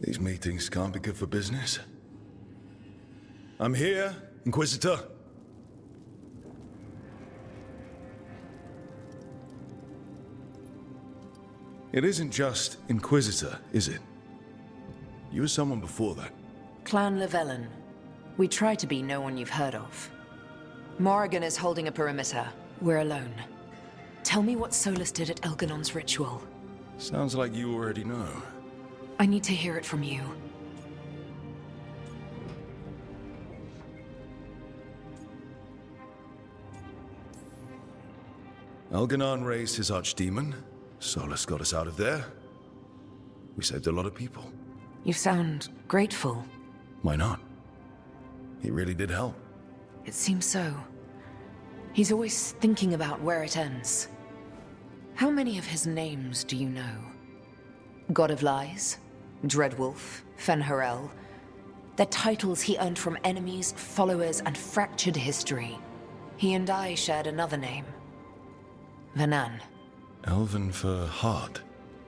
These meetings can't be good for business. I'm here, Inquisitor. It isn't just Inquisitor, is it? You were someone before that. Clan Llewellyn. We try to be no one you've heard of. Morrigan is holding a perimeter. We're alone. Tell me what Solus did at Elganon's ritual. Sounds like you already know. I need to hear it from you. Elganon raised his archdemon. Solus got us out of there. We saved a lot of people. You sound grateful. Why not? He really did help. It seems so. He's always thinking about where it ends. How many of his names do you know? God of Lies, Dreadwolf, Fen'Harel. They're titles he earned from enemies, followers, and fractured history. He and I shared another name. Vanan. Elven for heart.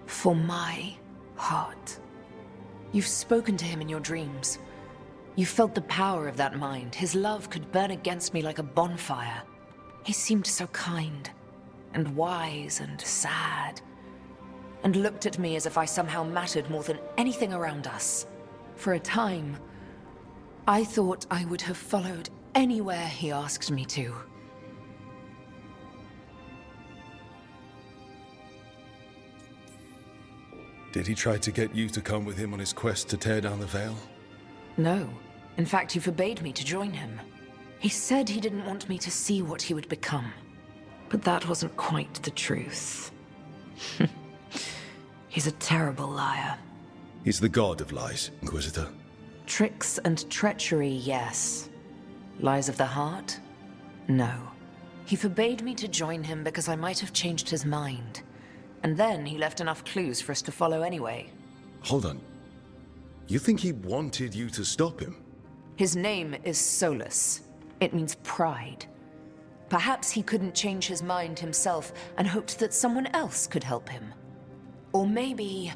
For my heart. You've spoken to him in your dreams. You felt the power of that mind. His love could burn against me like a bonfire. He seemed so kind, and wise, and sad, and looked at me as if I somehow mattered more than anything around us. For a time, I thought I would have followed anywhere he asked me to. Did he try to get you to come with him on his quest to tear down the Veil? No. In fact, he forbade me to join him. He said he didn't want me to see what he would become. But that wasn't quite the truth. He's a terrible liar. He's the god of lies, Inquisitor. Tricks and treachery, yes. Lies of the heart? No. He forbade me to join him because I might have changed his mind. And then he left enough clues for us to follow anyway. Hold on. You think he wanted you to stop him? His name is Solus. It means pride. Perhaps he couldn't change his mind himself and hoped that someone else could help him. Or maybe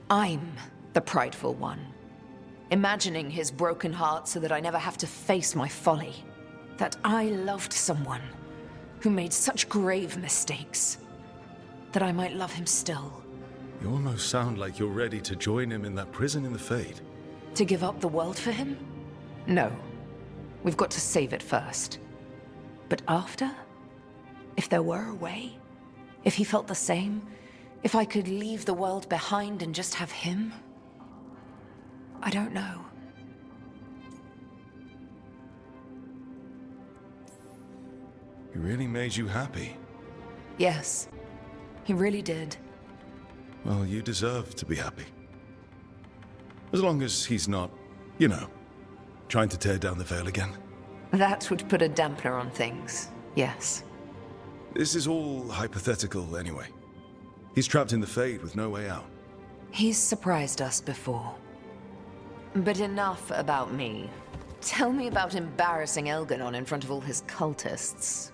I'm the prideful one, imagining his broken heart so that I never have to face my folly. That I loved someone who made such grave mistakes, that I might love him still. You almost sound like you're ready to join him in that prison in the Fade. To give up the world for him? No. We've got to save it first. But after? If there were a way? If he felt the same? If I could leave the world behind and just have him? I don't know. He really made you happy. Yes. He really did. Well, you deserve to be happy. As long as he's not, you know, trying to tear down the Veil again. That would put a dampener on things, yes. This is all hypothetical anyway. He's trapped in the Fade with no way out. He's surprised us before. But enough about me. Tell me about embarrassing Elganon in front of all his cultists.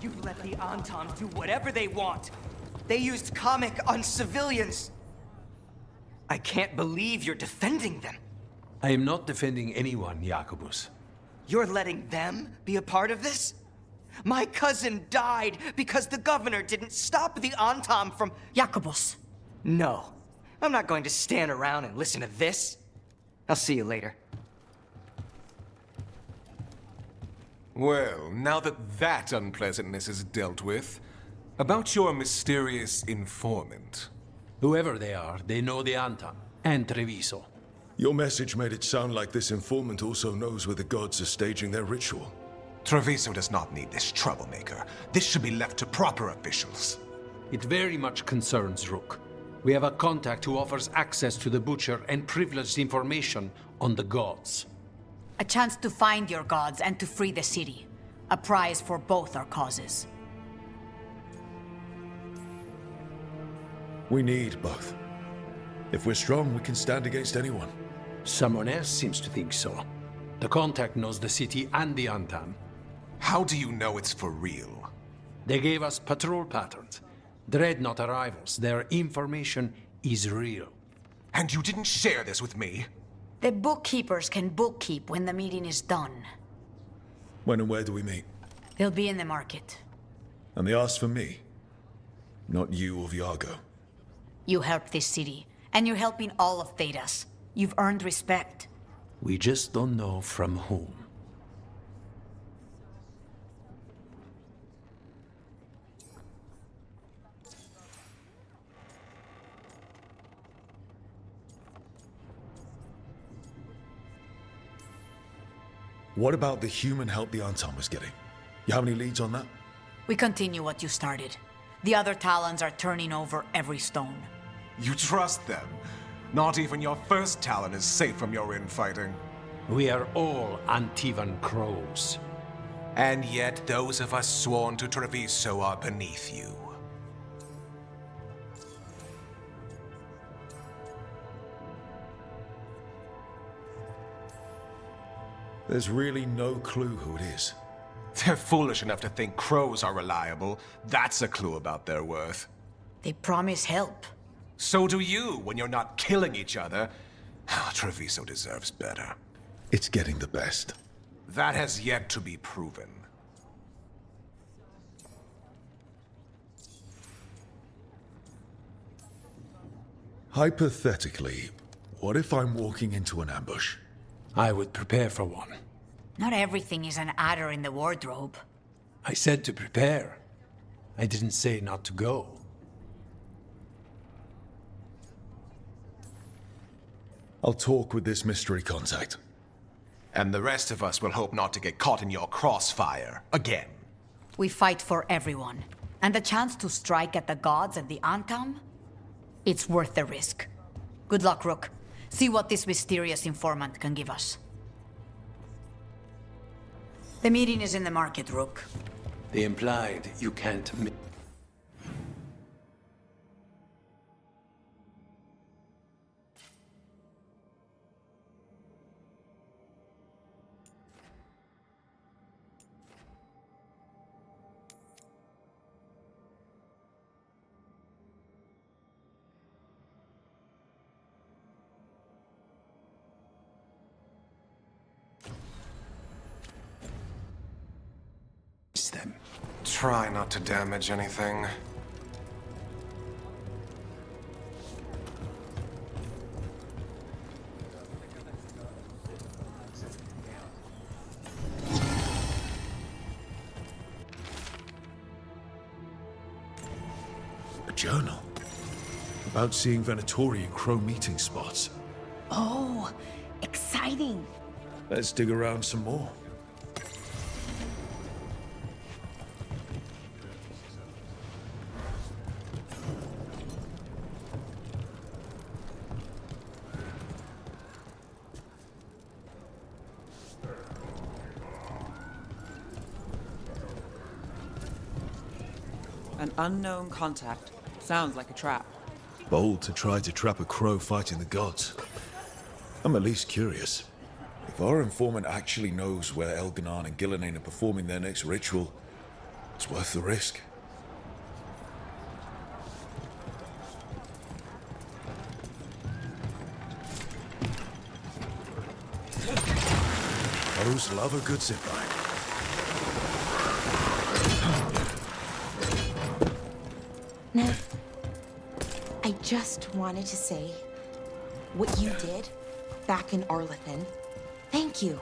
You let the Anton do whatever they want. They used comic on civilians. I can't believe you're defending them. I am not defending anyone, Jacobus. You're letting them be a part of this? My cousin died because the governor didn't stop the Anton from... Jacobus. No. I'm not going to stand around and listen to this. I'll see you later. Well, now that that unpleasantness is dealt with, about your mysterious informant. Whoever they are, they know the Anton and Treviso. Your message made it sound like this informant also knows where the gods are staging their ritual. Treviso does not need this troublemaker. This should be left to proper officials. It very much concerns Rook. We have a contact who offers access to the Butcher and privileged information on the gods. A chance to find your gods and to free the city. A prize for both our causes. We need both. If we're strong, we can stand against anyone. Someone else seems to think so. The contact knows the city and the Anton. How do you know it's for real? They gave us patrol patterns. Dreadnought arrivals. Their information is real. And you didn't share this with me? The bookkeepers can bookkeep when the meeting is done. When and where do we meet? They'll be in the market. And they asked for me, not you or Viago. You helped this city, and you're helping all of Thedas. You've earned respect. We just don't know from whom. What about the human help the Anton was getting? You have any leads on that? We continue what you started. The other Talons are turning over every stone. You trust them? Not even your first Talon is safe from your infighting. We are all Antivan crows. And yet those of us sworn to Treviso are beneath you. There's really no clue who it is. They're foolish enough to think crows are reliable. That's a clue about their worth. They promise help. So do you when you're not killing each other. Treviso deserves better. It's getting the best. That has yet to be proven. Hypothetically, what if I'm walking into an ambush? I would prepare for one. Not everything is an adder in the wardrobe. I said to prepare. I didn't say not to go. I'll talk with this mystery contact. And the rest of us will hope not to get caught in your crossfire again. We fight for everyone. And the chance to strike at the gods and the Antam? It's worth the risk. Good luck, Rook. See what this mysterious informant can give us. The meeting is in the market, Rook. They implied you can't them. Try not to damage anything. A journal. About seeing Venatori and Crow meeting spots. Oh, exciting. Let's dig around some more. An unknown contact. Sounds like a trap. Bold to try to trap a crow fighting the gods. I'm at least curious. If our informant actually knows where Elganon and Gillenane are performing their next ritual, it's worth the risk. Crows love a good zipline. Nev, I I just wanted to say what you did back in Arlethan. Thank you.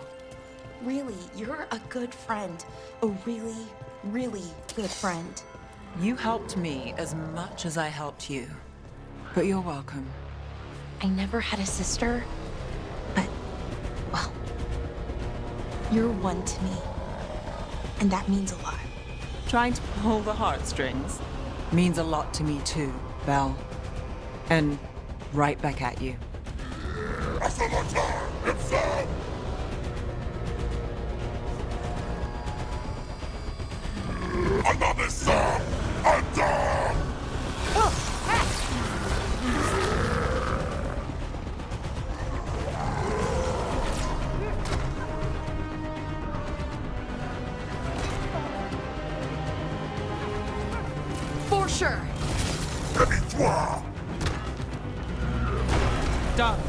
Really, you're a good friend. A really, really good friend. You helped me as much as I helped you. But you're welcome. I never had a sister, but, well, you're one to me. And that means a lot. Trying to pull the heartstrings means a lot to me too, Belle. And right back at you. For sure. Done.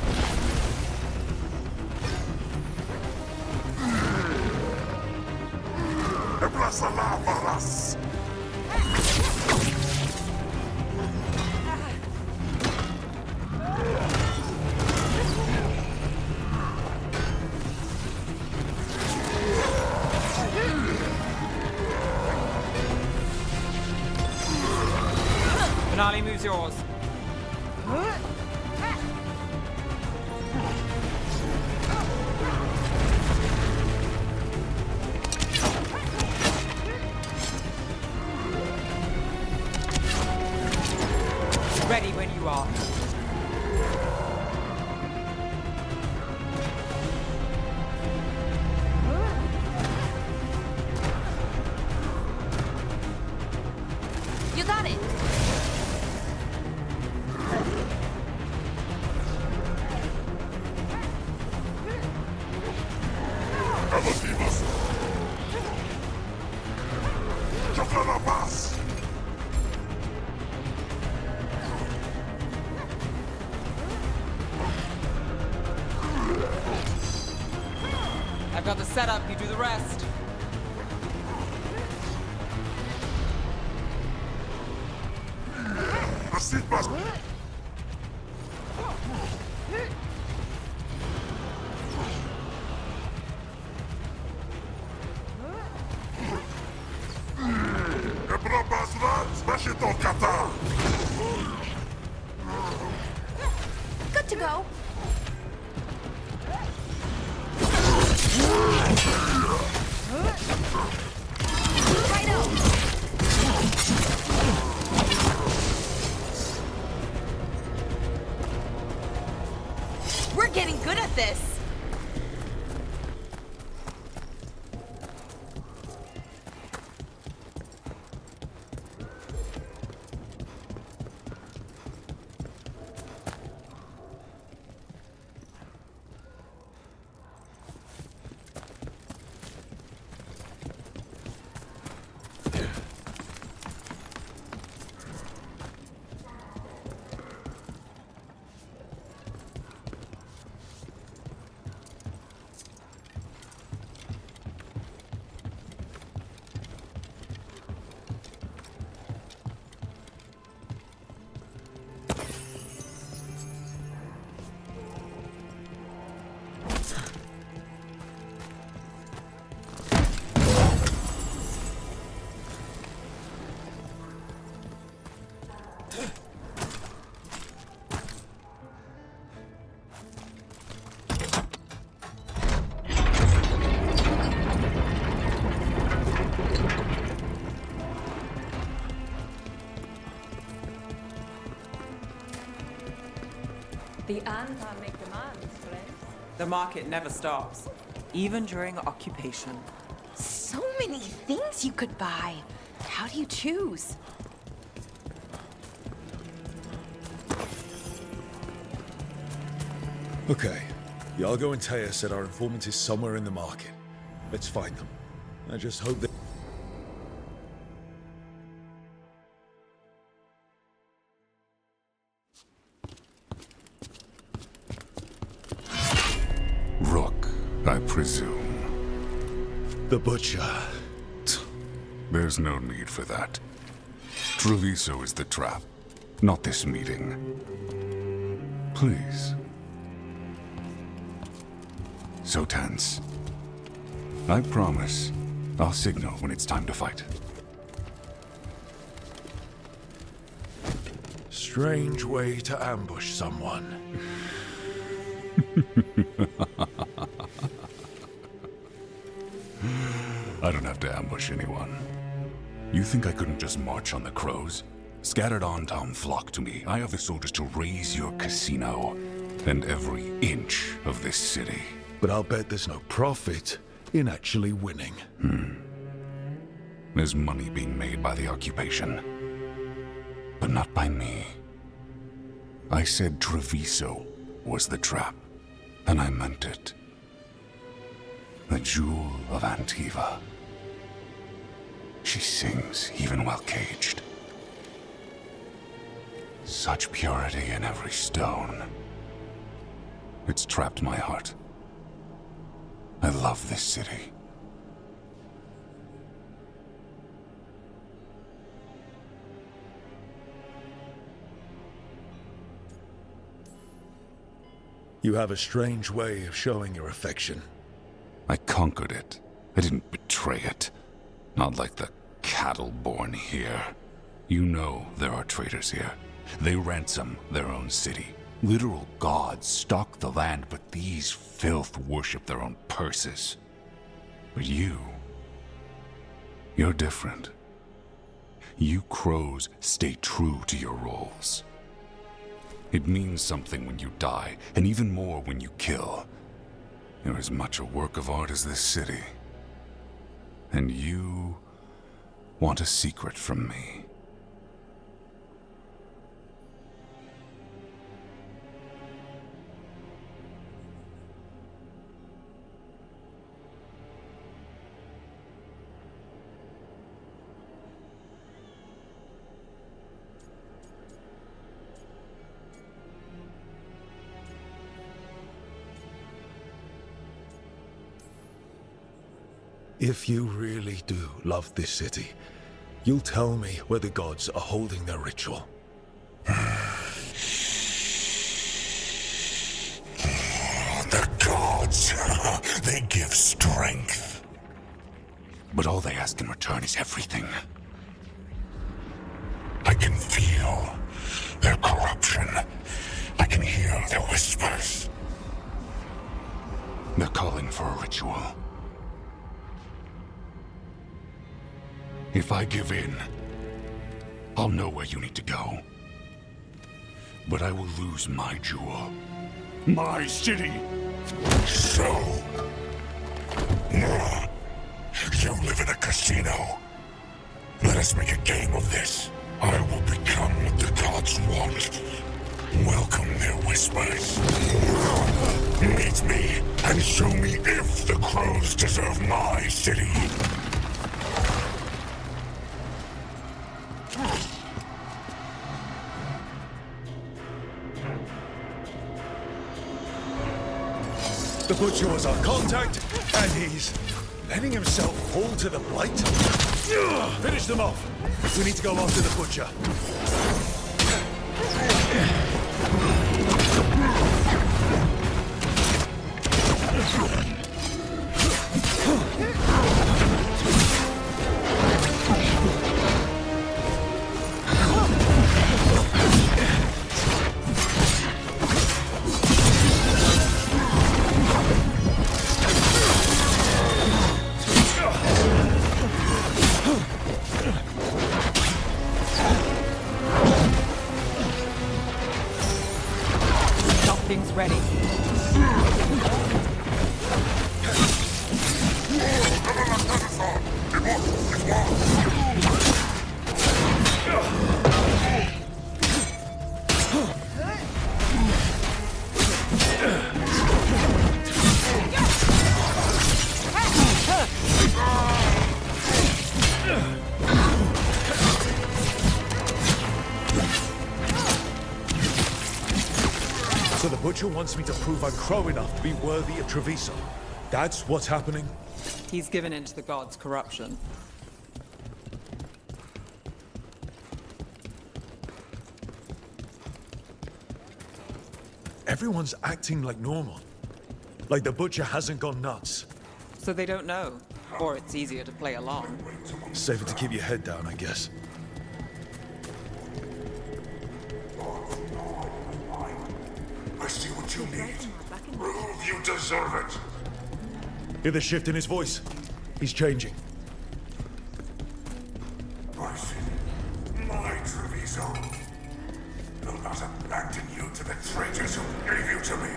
Finale moves yours. Ready when you are. You got it. I've got the setup, you do the rest. Good to go. We're getting good at this. The Anta make demands, friends. The market never stops, even during occupation. So many things you could buy. How do you choose? Okay. Yargo and Taya said our informant is somewhere in the market. Let's find them. I just hope that... Rook, I presume. The Butcher. There's no need for that. Treviso is the trap. Not this meeting. Please. So tense. I promise, I'll signal when it's time to fight. Strange way to ambush someone. I don't have to ambush anyone. You think I couldn't just march on the crows? Scattered on town flock to me. I have the soldiers to raise your casino and every inch of this city. But I'll bet there's no profit in actually winning. There's money being made by the occupation. But not by me. I said Treviso was the trap, and I meant it. The jewel of Antiva. She sings even while caged. Such purity in every stone. It's trapped my heart. I love this city. You have a strange way of showing your affection. I conquered it. I didn't betray it. Not like the cattle born here. You know there are traitors here. They ransom their own city. Literal gods stalk the land, but these filth worship their own purses. But you're different. You crows stay true to your roles. It means something when you die, and even more when you kill. You're as much a work of art as this city. And you want a secret from me. If you really do love this city, you'll tell me where the gods are holding their ritual. The gods, they give strength. But all they ask in return is everything. I can feel their corruption. I can hear their whispers. They're calling for a ritual. If I give in, I'll know where you need to go. But I will lose my jewel. My city! So... you live in a casino. Let us make a game of this. I will become what the gods want. Welcome their whispers. Meet me and show me if the crows deserve my city. The Butcher was our contact, and he's letting himself fall to the Blight. Finish them off. We need to go after the Butcher. Something's ready. So the Butcher wants me to prove I'm crow enough to be worthy of Treviso. That's what's happening? He's given in to the gods' corruption. everyone's acting like normal. Like the butcher hasn't gone nuts. So they don't know. Or it's easier to play along. Safer to keep your head down, I guess. I see what you need. Prove you deserve it. Hear the shift in his voice? He's changing. I see. My Treviso. Will not abandon you to the traitors who gave you to me.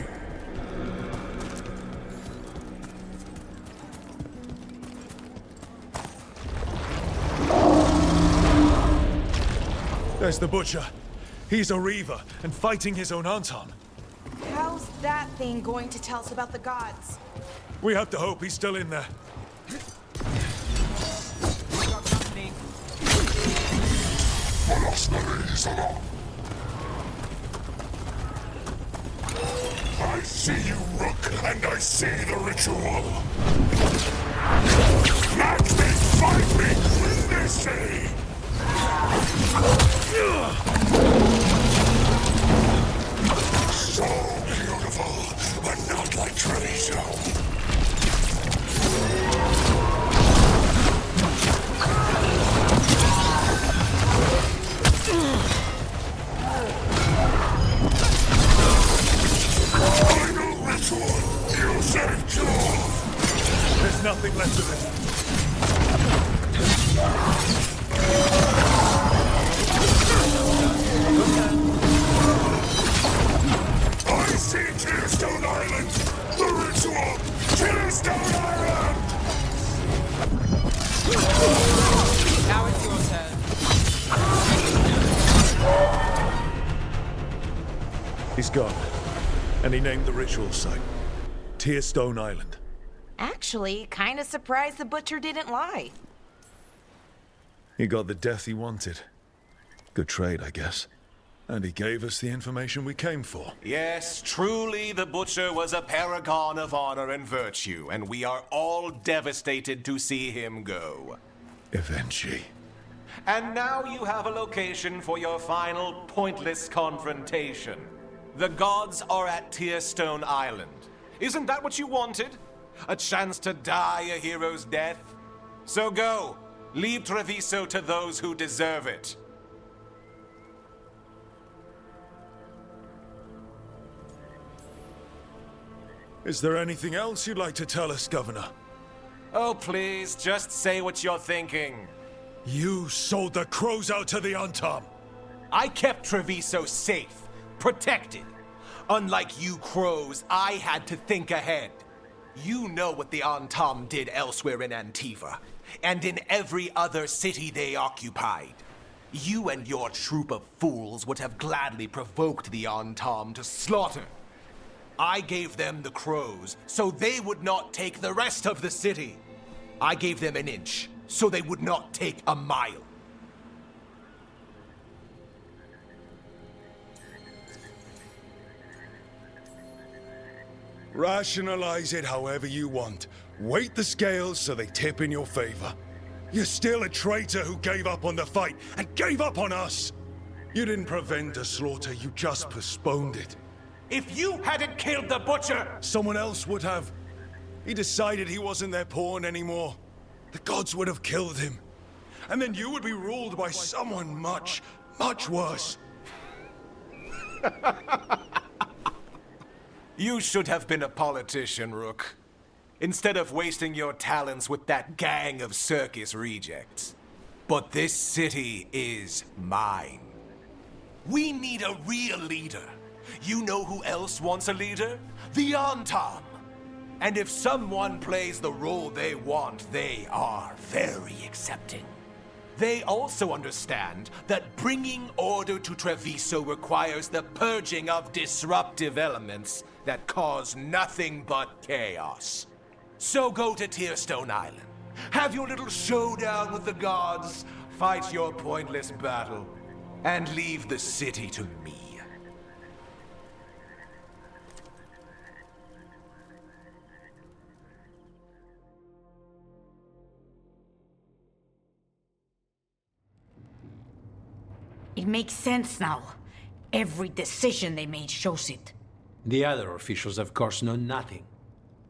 There's the butcher. He's a Reaver and fighting his own Anton. How's that thing going to tell us about the gods? We have to hope he's still in there. I see you, Rook, and I see the ritual. Match me, fight me, win this city! So beautiful, but not like Treviso. Final ritual, you saved Jewel! There's nothing left of it. I see Tearstone Island! The ritual! Tearstone Island! Now it's your turn. He's gone. And he named the ritual site. Tearstone Island. Actually, kinda surprised the butcher didn't lie. He got the death he wanted. Good trade, I guess. And he gave us the information we came for. Yes, truly the Butcher was a paragon of honor and virtue, and we are all devastated to see him go. Eventually. And now you have a location for your final pointless confrontation. The gods are at Tearstone Island. Isn't that what you wanted? A chance to die a hero's death? So go. Leave Treviso to those who deserve it. Is there anything else you'd like to tell us, Governor? Oh, please, just say what you're thinking. You sold the crows out to the Antom. I kept Treviso safe, protected. Unlike you crows, I had to think ahead. You know what the Antom did elsewhere in Antiva, and in every other city they occupied. You and your troop of fools would have gladly provoked the Antom to slaughter. I gave them the crows, so they would not take the rest of the city. I gave them an inch, so they would not take a mile. Rationalize it however you want. Weight the scales so they tip in your favor. You're still a traitor who gave up on the fight and gave up on us. You didn't prevent a slaughter, you just postponed it. If you hadn't killed the Butcher, someone else would have. He decided he wasn't their pawn anymore. The gods would have killed him. And then you would be ruled by someone much, much worse. You should have been a politician, Rook. Instead of wasting your talents with that gang of circus rejects. But this city is mine. We need a real leader. You know who else wants a leader? The Antom. And if someone plays the role they want, they are very accepting. They also understand that bringing order to Treviso requires the purging of disruptive elements that cause nothing but chaos. So go to Tearstone Island. Have your little showdown with the gods, fight your pointless battle, and leave the city to me. It makes sense now. Every decision they made shows it. The other officials, of course, know nothing.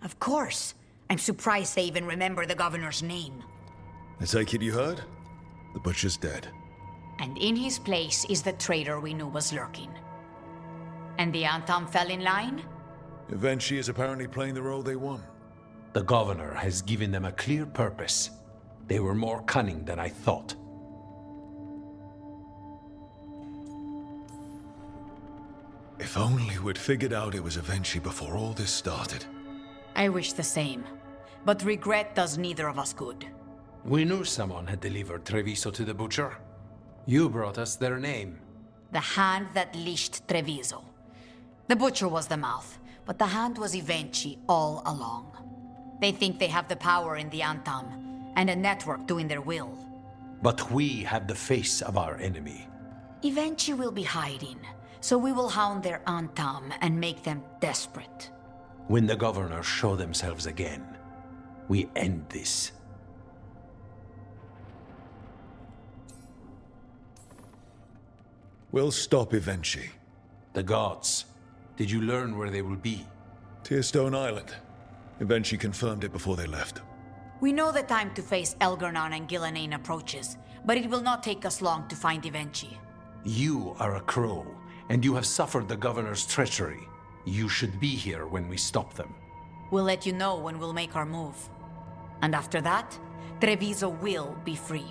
Of course. I'm surprised they even remember the governor's name. I take it you heard? The butcher's dead. And in his place is the traitor we knew was lurking. And the Antam fell in line? Eventually is apparently playing the role they want. The governor has given them a clear purpose. They were more cunning than I thought. If only we'd figured out it was Eventually before all this started. I wish the same. But regret does neither of us good. We knew someone had delivered Treviso to the butcher. You brought us their name. The hand that leashed Treviso. The butcher was the mouth, but the hand was Evenchi all along. They think they have the power in the Antam, and a network doing their will. But we have the face of our enemy. Evenchi will be hiding, so we will hound their Antam and make them desperate. When the governors show themselves again, we end this. We'll stop Eventually. The gods. Did you learn where they will be? Tearstone Island. Eventually confirmed it before they left. We know the time to face Elgarnon and Gillenane approaches, but it will not take us long to find Evenchi. You are a crow, and you have suffered the governor's treachery. You should be here when we stop them. We'll let you know when we'll make our move. And after that, Treviso will be free.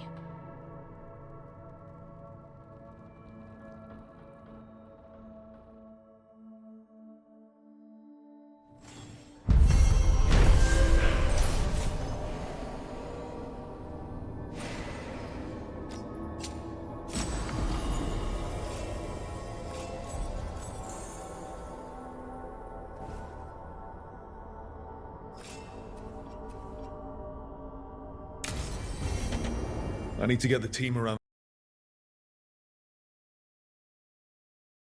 I need to get the team around